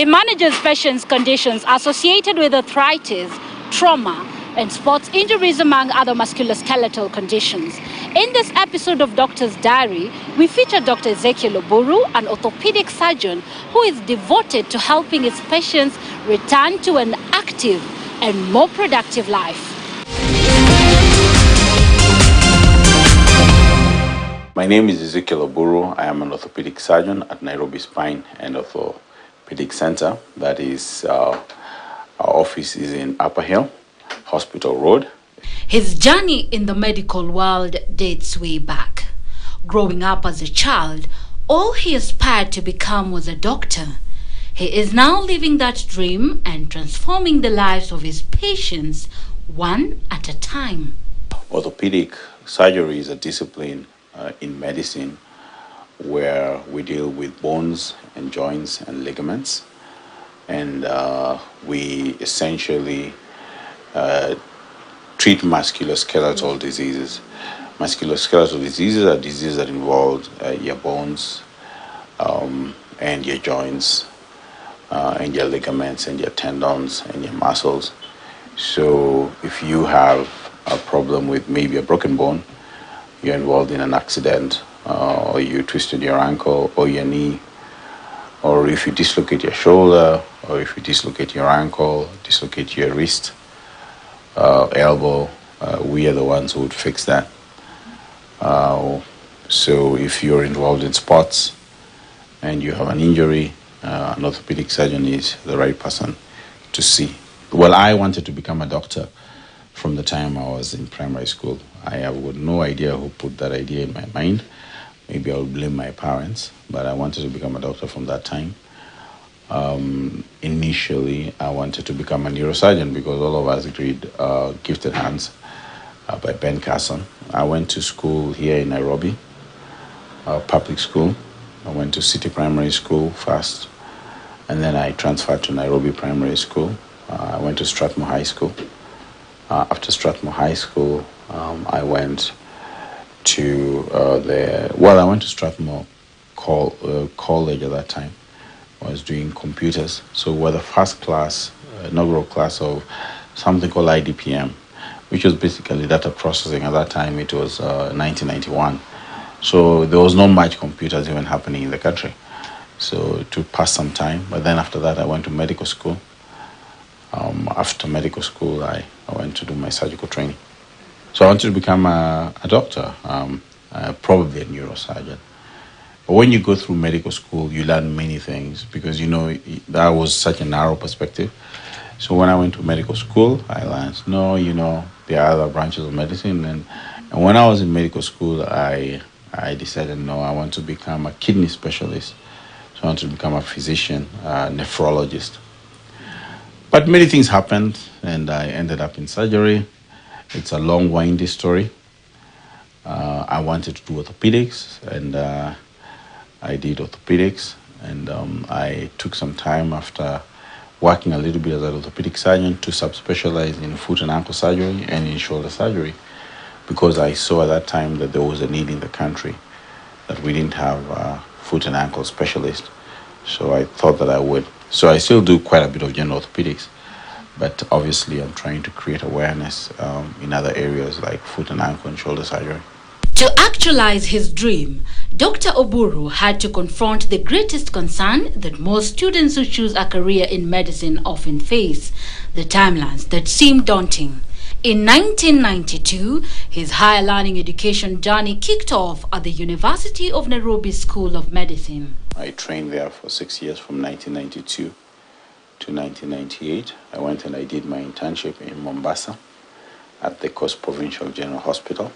He manages patients' conditions associated with arthritis, trauma, and sports injuries, among other musculoskeletal conditions. In this episode of Doctor's Diary, we feature Dr. Ezekiel Oburu, an orthopedic surgeon who is devoted to helping his patients return to an active and more productive life. My name is Ezekiel Oburu. I am an orthopedic surgeon at Nairobi Spine and Orthopedic Center. That is, our office is in Upper Hill, Hospital Road. His journey in the medical world dates way back. Growing up as a child, all he aspired to become was a doctor. He is now living that dream and transforming the lives of his patients one at a time. Orthopedic surgery is a discipline in medicine where we deal with bones and joints and ligaments, and we essentially treat musculoskeletal diseases. Musculoskeletal diseases are diseases that involve your bones and your joints and your ligaments and your tendons and your muscles. So if you have a problem with maybe a broken bone, you're involved in an accident, or you twisted your ankle or your knee, or if you dislocate your shoulder, or if you dislocate your ankle, dislocate your wrist, elbow, we are the ones who would fix that. So if you're involved in sports and you have an injury, an orthopedic surgeon is the right person to see. Well, I wanted to become a doctor from the time I was in primary school. I have got no idea who put that idea in my mind. Maybe I would blame my parents, but I wanted to become a doctor from that time. Initially, I wanted to become a neurosurgeon because all of us read Gifted Hands by Ben Carson. I went to school here in Nairobi, public school. I went to City Primary School first, and then I transferred to Nairobi Primary School. I went to Strathmore High School. After Strathmore High School, I went to I went to Strathmore College at that time. I was doing computers. So we're the first class, inaugural class of something called IDPM, which was basically data processing. At that time, it was 1991. So there was not much computers even happening in the country. So it took pass some time. But then after that, I went to medical school. After medical school, I went to do my surgical training. So I wanted to become a doctor, probably a neurosurgeon. But when you go through medical school, you learn many things because, that was such a narrow perspective. So when I went to medical school, I learned, there are other branches of medicine. And when I was in medical school, I decided, I want to become a kidney specialist. So I wanted to become a physician, a nephrologist. But many things happened, and I ended up in surgery. It's a long, windy story. I wanted to do orthopedics, and I did orthopedics. And I took some time after working a little bit as an orthopedic surgeon to subspecialize in foot and ankle surgery and in shoulder surgery, because I saw at that time that there was a need in the country that we didn't have a foot and ankle specialist. So I thought that I would. So I still do quite a bit of general orthopedics, but obviously I'm trying to create awareness in other areas like foot and ankle and shoulder surgery. To actualize his dream, Dr. Oburu had to confront the greatest concern that most students who choose a career in medicine often face: the timelines that seem daunting. In 1992, his higher learning education journey kicked off at the University of Nairobi School of Medicine. I trained there for 6 years, from 1992 to 1998. I went and I did my internship in Mombasa at the Coast Provincial General Hospital.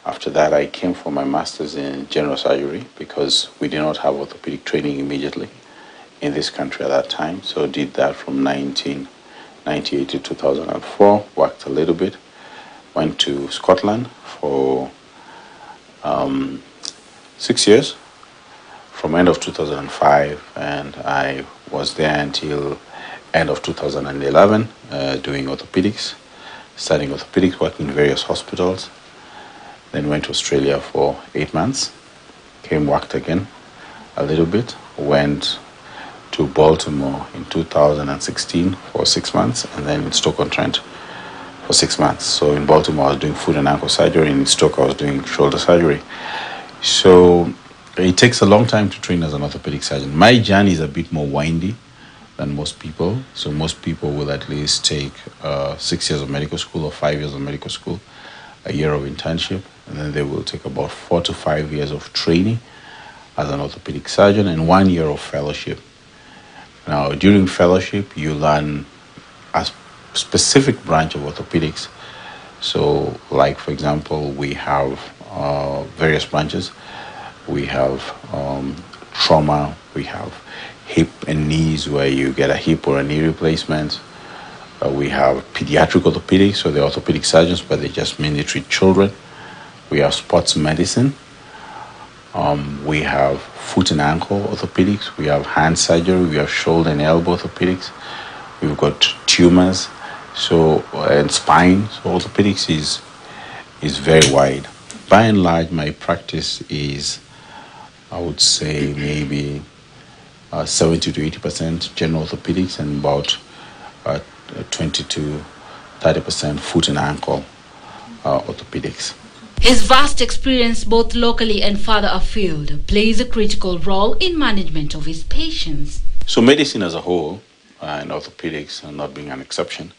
After that, I came for my master's in general surgery because we did not have orthopedic training immediately in this country at that time. So did that from 1998 to 2004, worked a little bit, went to Scotland for 6 years, from end of 2005, and I was there until end of 2011 doing orthopedics, studying orthopedics, working in various hospitals. Then went to Australia for 8 months, came, worked again a little bit, went to to Baltimore in 2016 for 6 months, and then in Stoke-on-Trent for 6 months. So in Baltimore, I was doing foot and ankle surgery, and in Stoke, I was doing shoulder surgery. So it takes a long time to train as an orthopedic surgeon. My journey is a bit more windy than most people. So most people will at least take 6 years of medical school or 5 years of medical school, a year of internship, and then they will take about 4 to 5 years of training as an orthopedic surgeon and 1 year of fellowship. Now, during fellowship, you learn a specific branch of orthopedics. So, like, for example, we have various branches. We have trauma, we have hip and knees, where you get a hip or a knee replacement. We have pediatric orthopedics, so they're orthopedic surgeons, but they just mainly treat children. We have sports medicine. We have foot and ankle orthopedics. We have hand surgery. We have shoulder and elbow orthopedics. We've got tumors, and spine. So orthopedics is very wide. By and large, my practice is, I would say, maybe 70 to 80% general orthopedics and about 20 to 30% foot and ankle orthopedics. His vast experience, both locally and farther afield, plays a critical role in management of his patients. So medicine as a whole, and orthopedics, and not being an exception,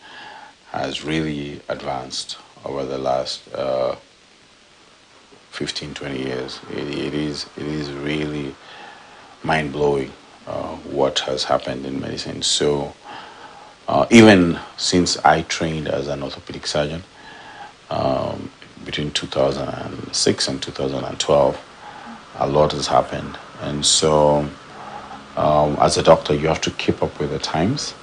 has really advanced over the last 15, 20 years. It is really mind-blowing what has happened in medicine. So even since I trained as an orthopedic surgeon, between 2006 and 2012, a lot has happened. And so as a doctor, you have to keep up with the times.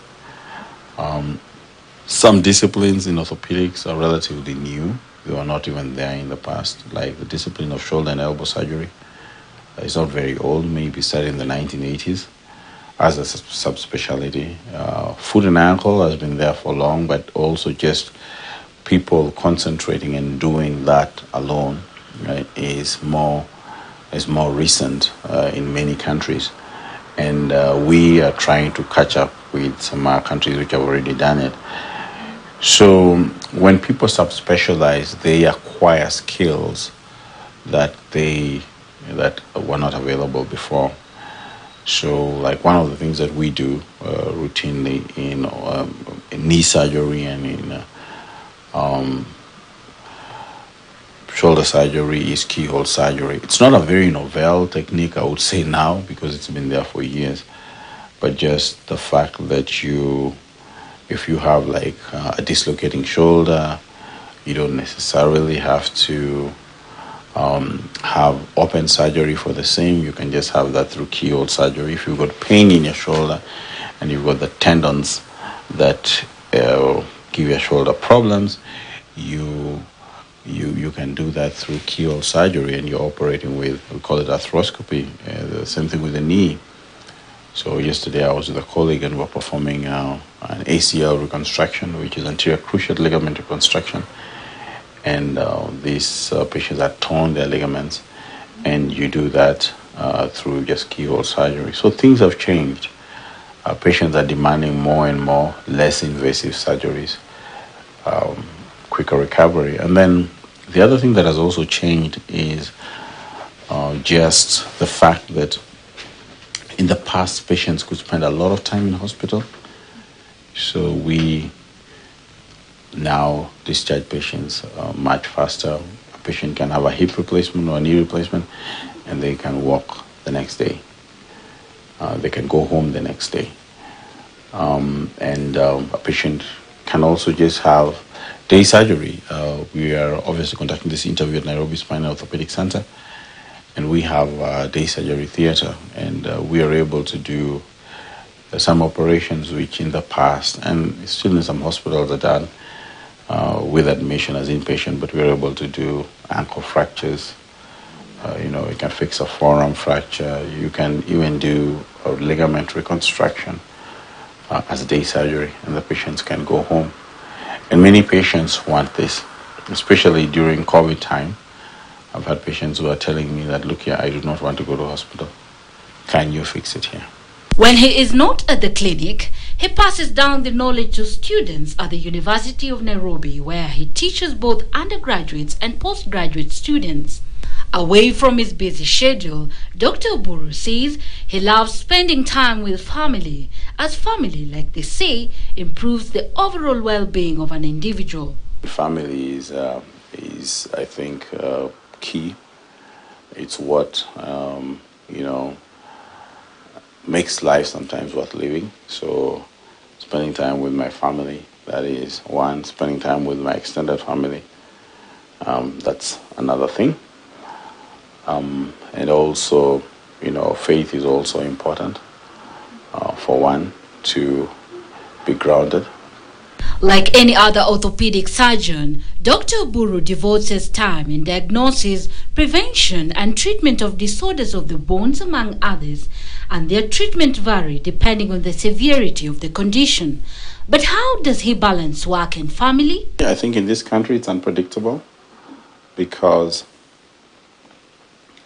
Some disciplines in orthopedics are relatively new. They were not even there in the past, like the discipline of shoulder and elbow surgery. It's not very old, maybe started in the 1980s as a subspecialty. Foot and ankle has been there for long, but also just people concentrating and doing that alone, right, is more recent in many countries. And we are trying to catch up with some countries which have already done it. So when people subspecialize, they acquire skills that were not available before. So, like, one of the things that we do routinely in knee surgery and in shoulder surgery is keyhole surgery. It's not a very novel technique, I would say now, because it's been there for years. But just the fact that if you have like a dislocating shoulder, you don't necessarily have to have open surgery for the same. You can just have that through keyhole surgery. If you've got pain in your shoulder and you've got the tendons that give your shoulder problems, you can do that through keyhole surgery, and you're operating with, we call it arthroscopy. The same thing with the knee. So yesterday I was with a colleague and we're performing an ACL reconstruction, which is anterior cruciate ligament reconstruction. And these patients are torn their ligaments, and you do that through just keyhole surgery. So things have changed. Patients are demanding more and more less invasive surgeries, quicker recovery. And then the other thing that has also changed is just the fact that in the past, patients could spend a lot of time in hospital. So we now discharge patients much faster. A patient can have a hip replacement or a knee replacement, and they can walk the next day. They can go home the next day. And a patient can also just have day surgery. We are obviously conducting this interview at Nairobi Spinal Orthopedic Center, and we have a day surgery theater, and we are able to do some operations which in the past, and still in some hospitals, are done with admission as inpatient, but we're able to do ankle fractures. You can fix a forearm fracture. You can even do a ligament reconstruction as day surgery, and the patients can go home. And many patients want this, especially during COVID time. I've had patients who are telling me that, look here, I do not want to go to hospital. Can you fix it here? When he is not at the clinic, he passes down the knowledge to students at the University of Nairobi, where he teaches both undergraduates and postgraduate students. Away from his busy schedule, Dr. Oburu says he loves spending time with family, as family, like they say, improves the overall well-being of an individual. Family is I think, key. It's what, makes life sometimes worth living. So spending time with my family, that is one. Spending time with my extended family, that's another thing. And also, faith is also important for one to be grounded. Like any other orthopedic surgeon, Dr. Oburu devotes his time in diagnosis, prevention and treatment of disorders of the bones, among others, and their treatment vary depending on the severity of the condition. But how does he balance work and family? I think in this country it's unpredictable, because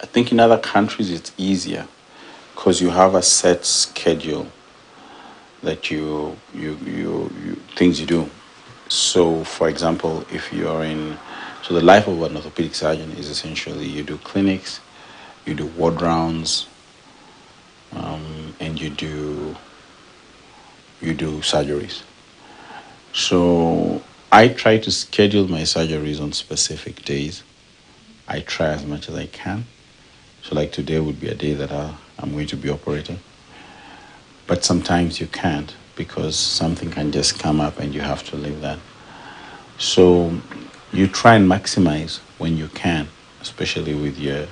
I think in other countries it's easier because you have a set schedule that you things you do. So, for example, if you're so the life of an orthopedic surgeon is essentially you do clinics, you do ward rounds, and you do surgeries. So I try to schedule my surgeries on specific days. I try as much as I can. So like today would be a day that I'm going to be operating. But sometimes you can't, because something can just come up and you have to leave that. So you try and maximize when you can, especially with your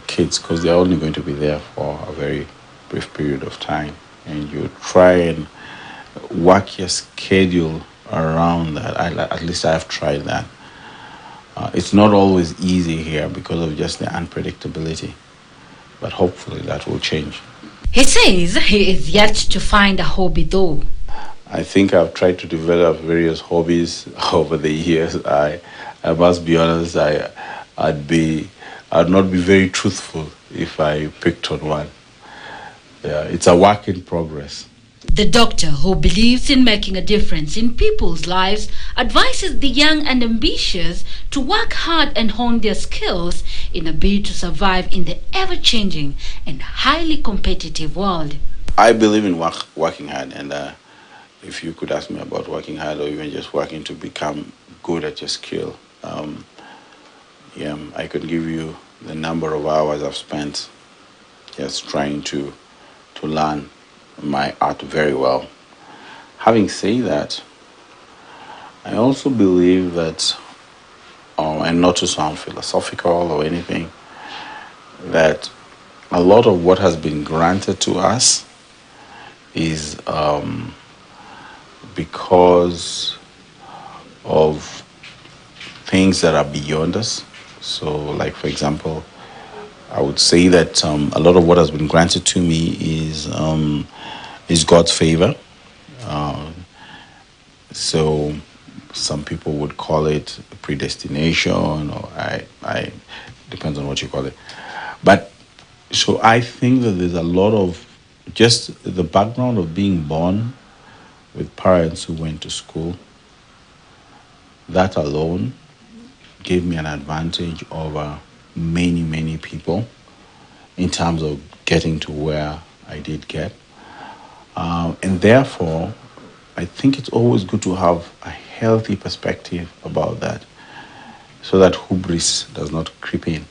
kids, because they're only going to be there for a very brief period of time. And you try and work your schedule around that. At least I've tried that. It's not always easy here because of just the unpredictability, but hopefully that will change. He says he is yet to find a hobby though. I think I've tried to develop various hobbies over the years. I must be honest, I'd not be very truthful if I picked on one. Yeah, it's a work in progress. The doctor, who believes in making a difference in people's lives, advises the young and ambitious to work hard and hone their skills in a bid to survive in the ever-changing and highly competitive world. I believe in working hard, and if you could ask me about working hard or even just working to become good at your skill, I could give you the number of hours I've spent just trying to learn my art very well. Having said that, I also believe that, and not to sound philosophical or anything, that a lot of what has been granted to us is because of things that are beyond us. So, like, for example, I would say that a lot of what has been granted to me is God's favor. So some people would call it predestination, or I depends on what you call it. But so I think that there's a lot of just the background of being born with parents who went to school. That alone gave me an advantage over many people in terms of getting to where I did get. And therefore, I think it's always good to have a healthy perspective about that, so that hubris does not creep in.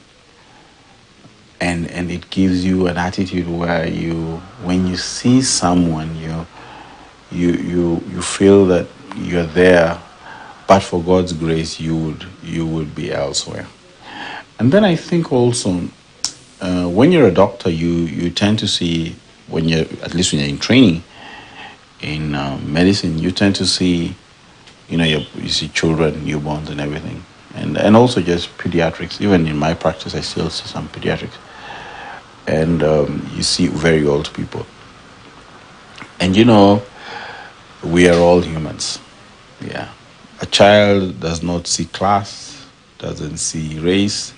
And it gives you an attitude where when you see someone, you feel that you're there, but for God's grace, you would be elsewhere. And then I think also, when you're a doctor, you tend to see, at least when you're in training in medicine, you tend to see, you see children, newborns, and everything, and also just pediatrics. Even in my practice, I still see some pediatrics, and you see very old people. And we are all humans. Yeah, a child does not see class, doesn't see race,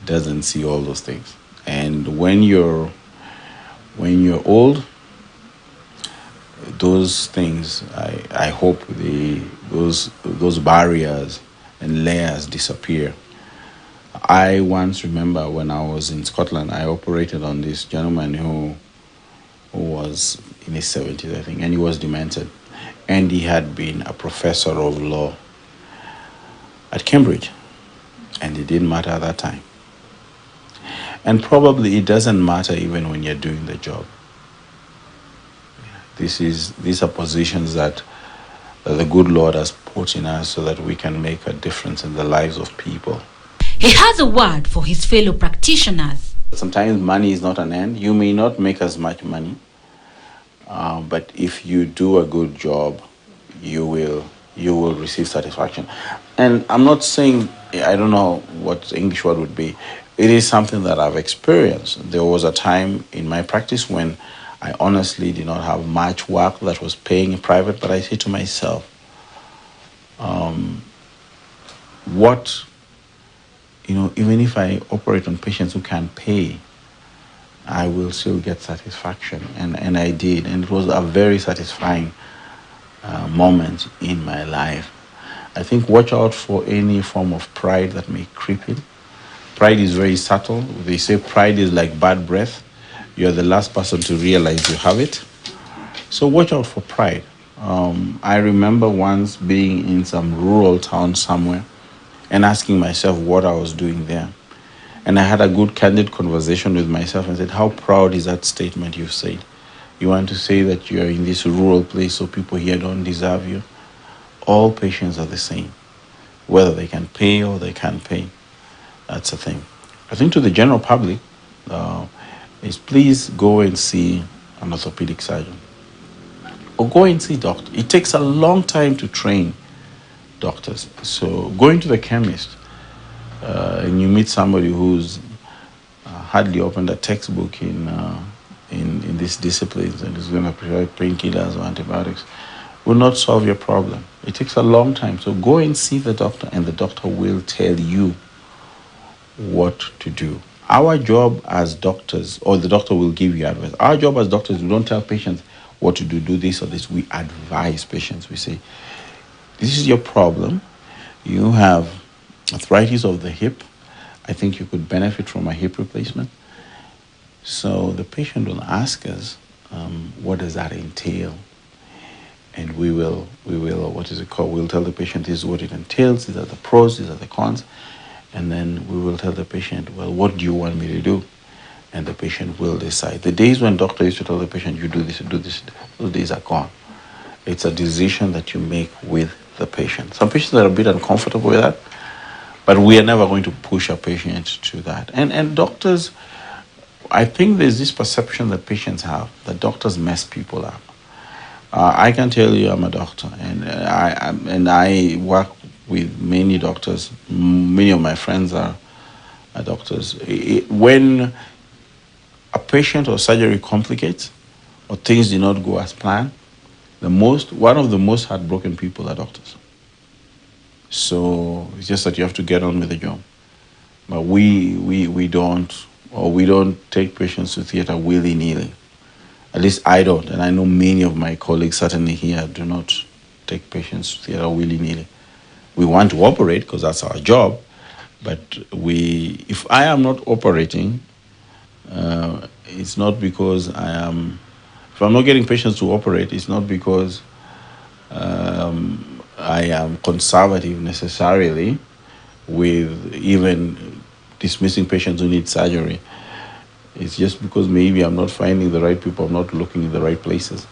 doesn't see all those things. And when you're When you're old, those things, I hope those barriers and layers disappear. I once remember when I was in Scotland, I operated on this gentleman who was in his 70s, I think, and he was demented. And he had been a professor of law at Cambridge, and it didn't matter at that time. And probably it doesn't matter even when you're doing the job. These are positions that the good Lord has put in us so that we can make a difference in the lives of people. He has a word for his fellow practitioners. Sometimes money is not an end. You may not make as much money, but if you do a good job, you will receive satisfaction. And I'm not saying, I don't know what the English word would be. It is something that I've experienced. There was a time in my practice when I honestly did not have much work that was paying in private, but I said to myself, even if I operate on patients who can pay, I will still get satisfaction. And I did. And it was a very satisfying moment in my life. I think watch out for any form of pride that may creep in. Pride is very subtle. They say pride is like bad breath. You're the last person to realize you have it. So watch out for pride. I remember once being in some rural town somewhere and asking myself what I was doing there. And I had a good, candid conversation with myself and said, how proud is that statement you've said? You want to say that you're in this rural place so people here don't deserve you? All patients are the same, whether they can pay or they can't pay. That's the thing. I think to the general public, is please go and see an orthopedic surgeon. Or go and see a doctor. It takes a long time to train doctors. So going to the chemist and you meet somebody who's hardly opened a textbook in these disciplines and is going to prescribe painkillers or antibiotics will not solve your problem. It takes a long time. So go and see the doctor, and the doctor will tell you what to do. Our job as doctors, or the doctor will give you advice. Our job as doctors, we don't tell patients what to do this or this. We advise patients. We say, this is your problem. You have arthritis of the hip. I think you could benefit from a hip replacement. So the patient will ask us, what does that entail? And we will, we'll tell the patient this is what it entails, these are the pros, these are the cons. And then we will tell the patient, well, what do you want me to do? And the patient will decide. The days when doctor used to tell the patient, you do this, those days are gone. It's a decision that you make with the patient. Some patients are a bit uncomfortable with that, but we are never going to push a patient to that. And doctors, I think there's this perception that patients have that doctors mess people up. I can tell you I'm a doctor, and I work with many doctors. Many of my friends are doctors. When a patient or surgery complicates or things do not go as planned, one of the most heartbroken people are doctors. So it's just that you have to get on with the job. But we don't take patients to theater willy-nilly. At least I don't, and I know many of my colleagues certainly here do not take patients to theater willy-nilly. We want to operate because that's our job, but if I am not operating, it's not because if I'm not getting patients to operate, it's not because I am conservative necessarily with even dismissing patients who need surgery. It's just because maybe I'm not finding the right people, I'm not looking in the right places.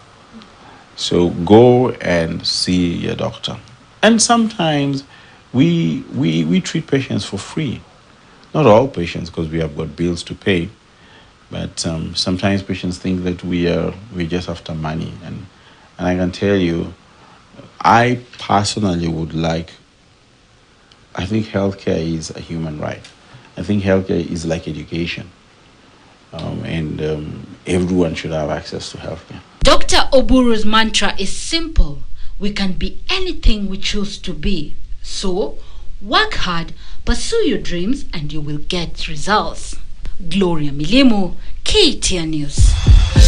So go and see your doctor. And sometimes we treat patients for free. Not all patients, because we have got bills to pay. But sometimes patients think that we're just after money. And I can tell you, I personally I think healthcare is a human right. I think healthcare is like education. And everyone should have access to healthcare. Dr. Oburu's mantra is simple. We can be anything we choose to be. So, work hard, pursue your dreams, and you will get results. Gloria Milimu, KTN News.